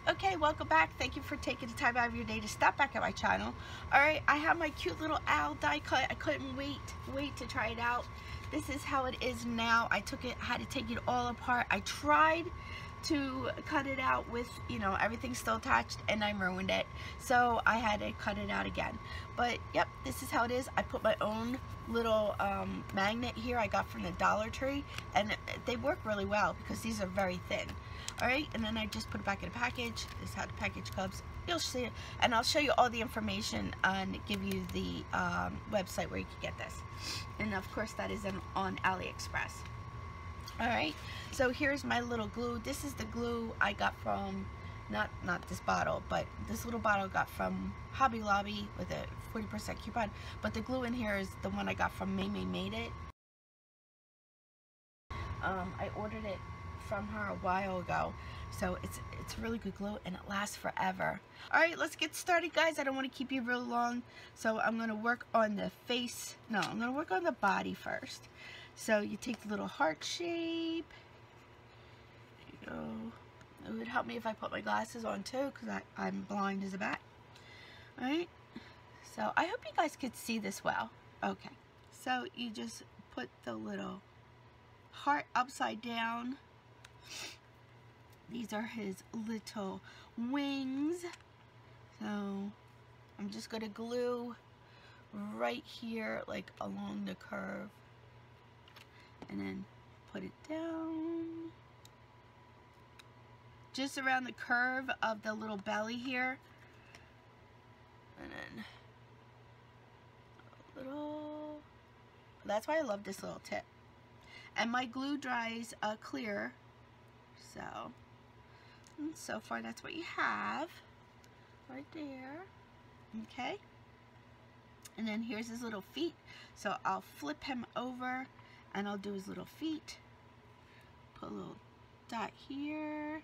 Okay, welcome back. Thank you for taking the time out of your day to stop back at my channel. Alright, I have my cute little owl die cut. I couldn't wait to try it out. This is how it is now. I had to take it all apart. I tried to cut it out with, you know, everything still attached, and I ruined it. So I had to cut it out again. But yep, this is how it is. I put my own little magnet here I got from the Dollar Tree, and they work really well because these are very thin. Alright, and then I just put it back in a package. This is how the package comes. You'll see it, and I'll show you all the information and give you the website where you can get this. And of course that is on AliExpress. Alright, so here's my little glue. This is the glue I got from, not this bottle, but this little bottle I got from Hobby Lobby with a 40% coupon. But the glue in here is the one I got from Made It. I ordered it from her a while ago, so it's really good glue and it lasts forever. Alright, let's get started, guys. I don't want to keep you real long, so I'm going to work on the face. No, I'm going to work on the body first. So you take the little heart shape. There you go. It would help me if I put my glasses on too, because I'm blind as a bat. Alright, so I hope you guys could see this well. Okay, so you just put the little heart upside down. These are his little wings. So I'm just going to glue right here, like along the curve, and then put it down just around the curve of the little belly here, and then a little. That's why I love this little tip. And my glue dries clear. So far that's what you have right there. Okay, and then here's his little feet. So I'll flip him over and I'll do his little feet. Put a little dot here.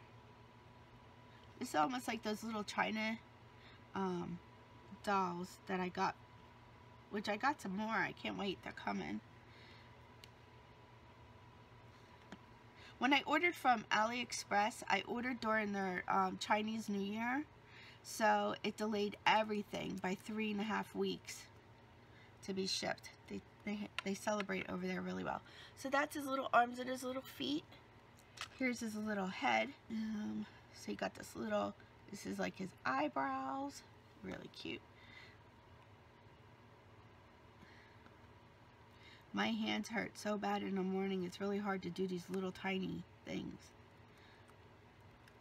It's almost like those little China dolls that I got, which I got some more. I can't wait, they're coming. When I ordered from AliExpress, I ordered during their Chinese New Year, so it delayed everything by 3.5 weeks to be shipped. They celebrate over there really well. So that's his little arms and his little feet. Here's his little head. So you got this is like his eyebrows. Really cute. My hands hurt so bad in the morning, it's really hard to do these little tiny things.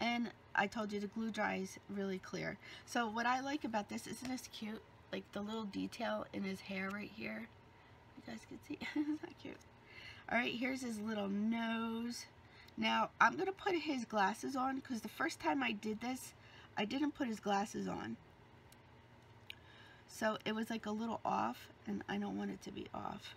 And I told you the glue dries really clear. So what I like about this, isn't this cute? Like the little detail in his hair right here. You guys can see, isn't that cute? Alright, here's his little nose. Now, I'm going to put his glasses on, because the first time I did this, I didn't put his glasses on. So it was like a little off, and I don't want it to be off.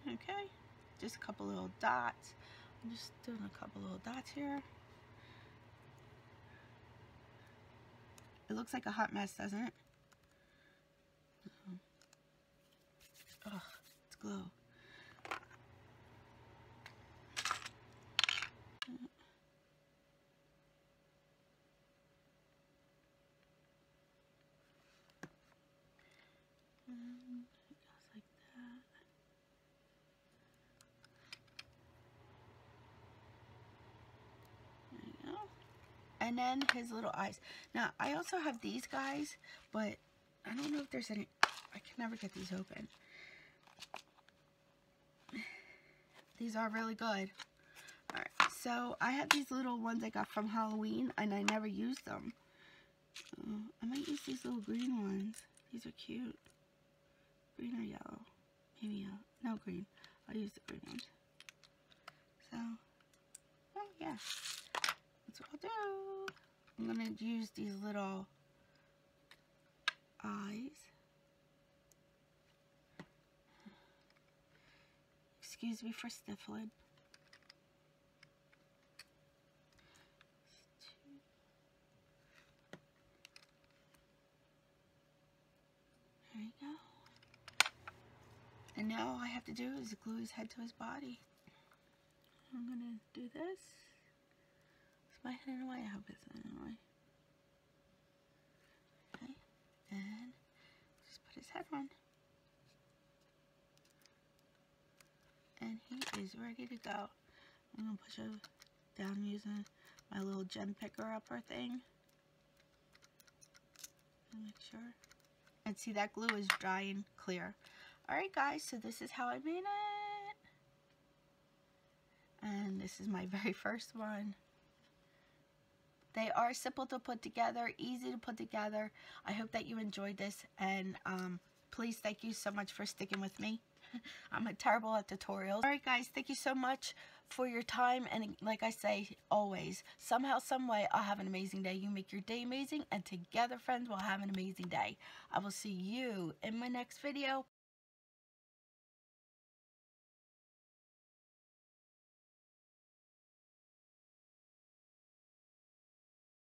Okay, just a couple little dots. I'm just doing a couple little dots here. It looks like a hot mess, doesn't it? Oh, it's glue. And then his little eyes. Now, I also have these guys, but I don't know if there's any. I can never get these open. These are really good. Alright, so I have these little ones I got from Halloween, and I never used them. I might use these little green ones. These are cute. Green or yellow? Maybe yellow. No, green. I'll use the green ones. So, oh yeah. That's what I'll do. I'm going to use these little eyes. Excuse me for sniffling. There you go. And now all I have to do is glue his head to his body. I'm gonna do this. Is my head in the way? I hope it's not in the way. Okay, and just put his head on. And he is ready to go. I'm gonna push it down using my little gem picker upper thing. And make sure. And see, that glue is dry and clear. Alright guys, so this is how I made it. And this is my very first one. They are simple to put together, easy to put together. I hope that you enjoyed this, and please thank you so much for sticking with me. I'm terrible at tutorials. Alright guys, thank you so much for your time, and like I say always, somehow, some way, I'll have an amazing day. You make your day amazing, and together, friends, we'll have an amazing day. I will see you in my next video.